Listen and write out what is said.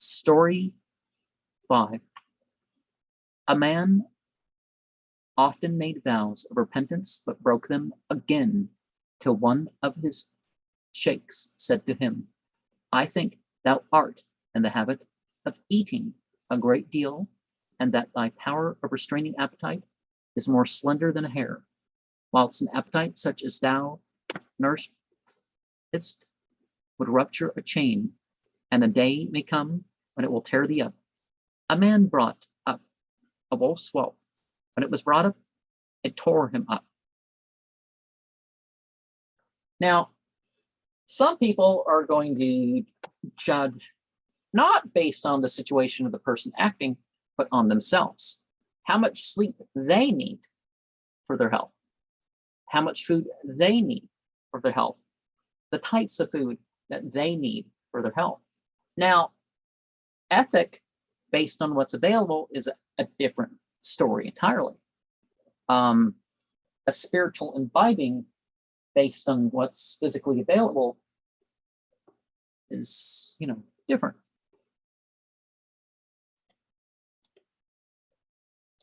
Story 5. A man often made vows of repentance, but broke them again, till one of his sheikhs said to him, I think thou art in the habit of eating a great deal, and that thy power of restraining appetite is more slender than a hair, whilst an appetite such as thou nourishest would rupture a chain, and a day may come when it will tear thee up. A man brought up a wolf's whelp. When it was brought up, it tore him up. Now, some people are going to judge not based on the situation of the person acting, but on themselves. How much sleep they need for their health, how much food they need for their health, the types of food that they need for their health. Now, ethic based on what's available is a different story entirely. A spiritual imbibing based on what's physically available is, different.